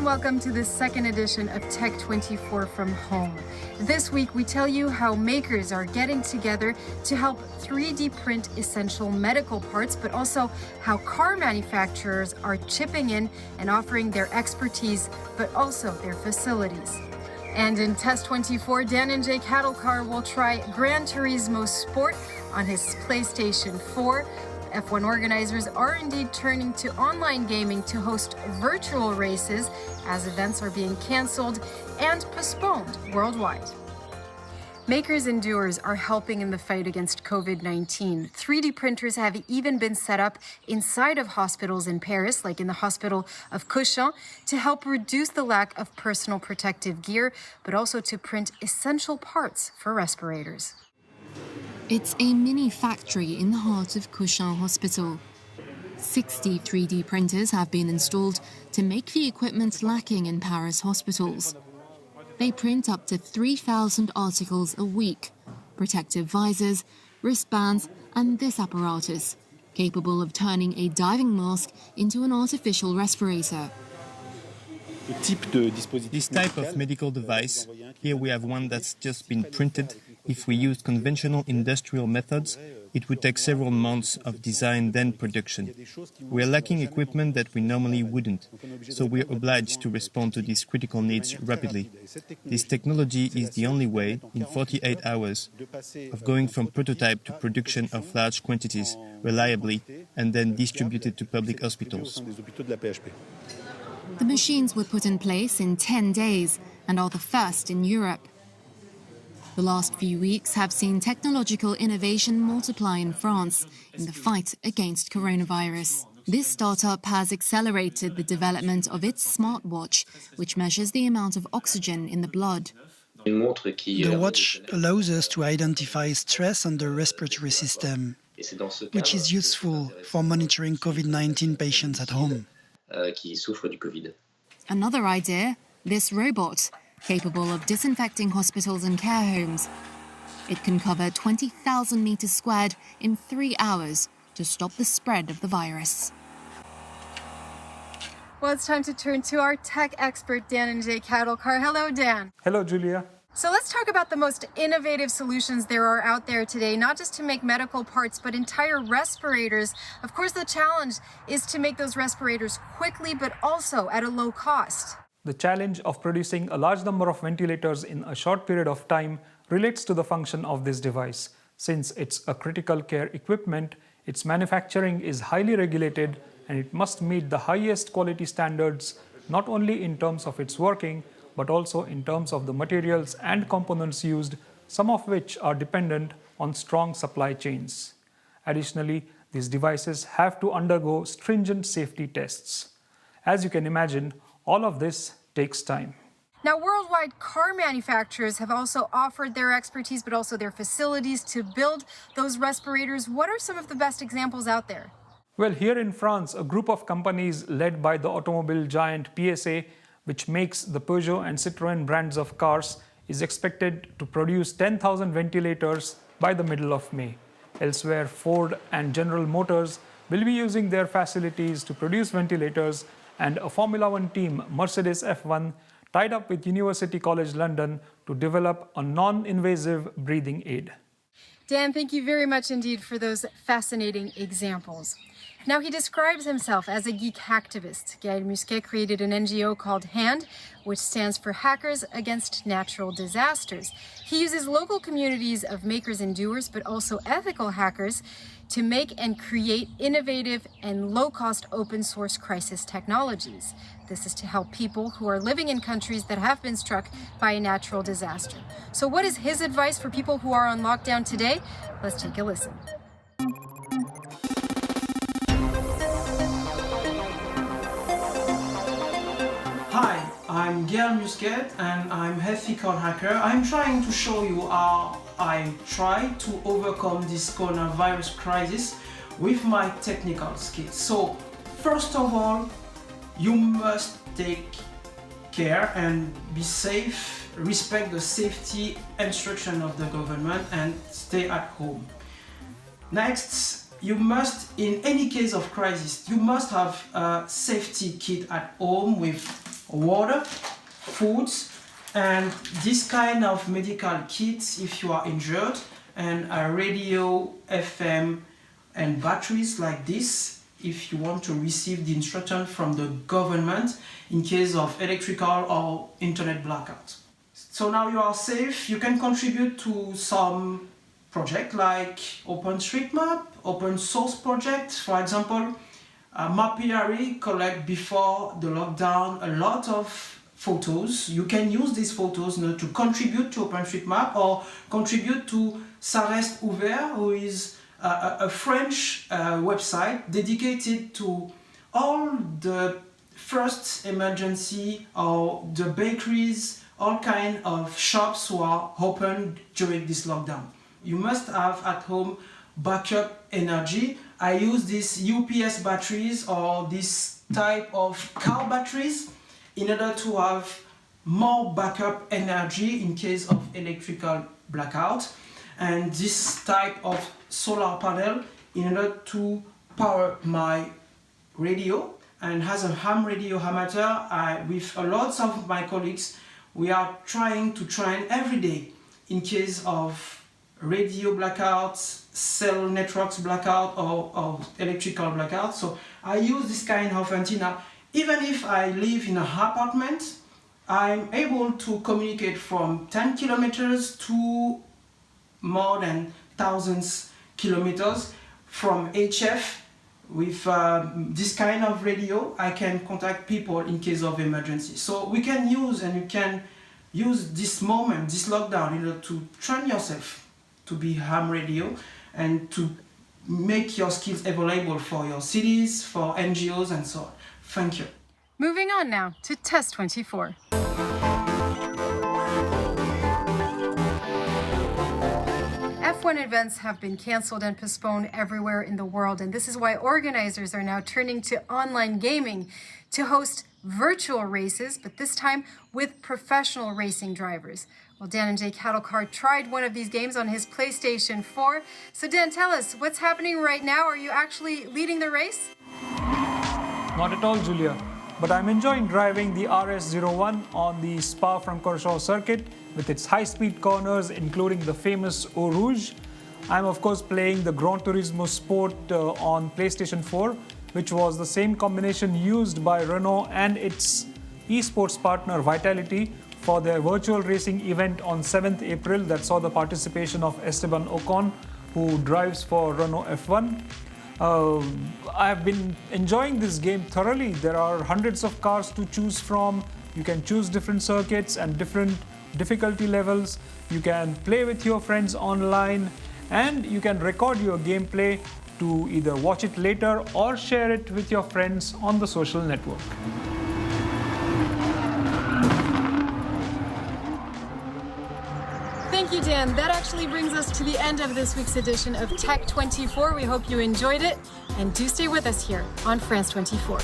and welcome to the second edition of Tech 24 from Home. This week, we tell you how makers are getting together to help 3D print essential medical parts, but also how car manufacturers are chipping in and offering their expertise, but also their facilities. And in Test 24, Dan and Jay Cattlecar will try Gran Turismo Sport on his PlayStation 4. F1 organizers are indeed turning to online gaming to host virtual races as events are being canceled and postponed worldwide. Makers and doers are helping in the fight against COVID-19. 3D printers have even been set up inside of hospitals in Paris, like in the hospital of Cochin, to help reduce the lack of personal protective gear, but also to print essential parts for respirators. It's a mini factory in the heart of Cochin Hospital. 60 3D printers have been installed to make the equipment lacking in Paris hospitals. They print up to 3,000 articles a week: protective visors, wristbands, and this apparatus, capable of turning a diving mask into an artificial respirator. This type of medical device, here we have one that's just been printed. If we used conventional industrial methods, it would take several months of design, then production. We're lacking equipment that we normally wouldn't, so we're obliged to respond to these critical needs rapidly. This technology is the only way, in 48 hours, of going from prototype to production of large quantities, reliably, and then distributed to public hospitals. The machines were put in place in 10 days and are the first in Europe. The last few weeks have seen technological innovation multiply in France in the fight against coronavirus. This startup has accelerated the development of its smartwatch, which measures the amount of oxygen in the blood. The watch allows us to identify stress on the respiratory system, which is useful for monitoring COVID-19 patients at home. Another idea, this robot, capable of disinfecting hospitals and care homes. It can cover 20,000 meters squared in 3 hours to stop the spread of the virus. Well, it's time to turn to our tech expert, Dan and Jay Cattlecar. Hello, Dan. Hello, Julia. So let's talk about the most innovative solutions there are out there today, not just to make medical parts, but entire respirators. Of course, the challenge is to make those respirators quickly, but also at a low cost. The challenge of producing a large number of ventilators in a short period of time relates to the function of this device. Since it's a critical care equipment, its manufacturing is highly regulated and it must meet the highest quality standards, not only in terms of its working, but also in terms of the materials and components used, some of which are dependent on strong supply chains. Additionally, these devices have to undergo stringent safety tests. As you can imagine, all of this takes time. Now, worldwide car manufacturers have also offered their expertise, but also their facilities to build those respirators. What are some of the best examples out there? Well, here in France, a group of companies led by the automobile giant PSA, which makes the Peugeot and Citroën brands of cars, is expected to produce 10,000 ventilators by the middle of May. Elsewhere, Ford and General Motors will be using their facilities to produce ventilators, and a Formula One team, Mercedes F1, tied up with University College London to develop a non-invasive breathing aid. Dan, thank you very much indeed for those fascinating examples. Now, he describes himself as a geek hacktivist. Gaël Musquet created an NGO called HAND, which stands for Hackers Against Natural Disasters. He uses local communities of makers and doers, but also ethical hackers, to make and create innovative and low-cost open-source crisis technologies. This is to help people who are living in countries that have been struck by a natural disaster. So what is his advice for people who are on lockdown today? Let's take a listen. Hi, I'm Gaël Musquet and I'm ethical hacker. I'm trying to show you how I try to overcome this coronavirus crisis with my technical skills. So, first of all, you must take care and be safe, respect the safety instruction of the government and stay at home. Next, you must, in any case of crisis, you must have a safety kit at home with water, foods, and this kind of medical kits if you are injured, and a radio, FM, and batteries like this if you want to receive the instruction from the government in case of electrical or internet blackout. So now you are safe. You can contribute to some projects like OpenStreetMap, open source projects. For example, Mapiari collect before the lockdown a lot of photos. You can use these photos to contribute to OpenStreetMap or contribute to Ça Reste Ouvert, who is a French website dedicated to all the first emergency or the bakeries, all kind of shops who are open during this lockdown. You must have at home backup energy. I use these UPS batteries or this type of car batteries in order to have more backup energy in case of electrical blackout, and this type of solar panel in order to power my radio. And as a ham radio amateur, with a lot of my colleagues, we are trying to train every day in case of radio blackouts, cell networks blackout, or electrical blackout. So I use this kind of antenna. Even if I live in an apartment, I'm able to communicate from 10 kilometers to more than thousands kilometers from HF. With this kind of radio, I can contact people in case of emergency. So we can use, and you can use this moment, this lockdown, in order to train yourself to be ham radio and to make your skills available for your cities, for NGOs, and so on. Thank you. Moving on now to Test 24. F1 events have been canceled and postponed everywhere in the world, and this is why organizers are now turning to online gaming to host virtual races, but this time with professional racing drivers. Well, Dan and Jay Cattlecart tried one of these games on his PlayStation 4. So Dan, tell us, what's happening right now? Are you actually leading the race? Not at all, Julia. But I'm enjoying driving the RS01 on the Spa-Francorchamps circuit with its high-speed corners, including the famous Eau Rouge. I'm of course playing the Gran Turismo Sport on PlayStation 4, which was the same combination used by Renault and its esports partner Vitality for their virtual racing event on 7th April that saw the participation of Esteban Ocon, who drives for Renault F1. I've been enjoying this game thoroughly. There are hundreds of cars to choose from. You can choose different circuits and different difficulty levels. You can play with your friends online, and you can record your gameplay to either watch it later or share it with your friends on the social network. Thank you, Dan. That actually brings us to the end of this week's edition of Tech 24. We hope you enjoyed it, and do stay with us here on France 24.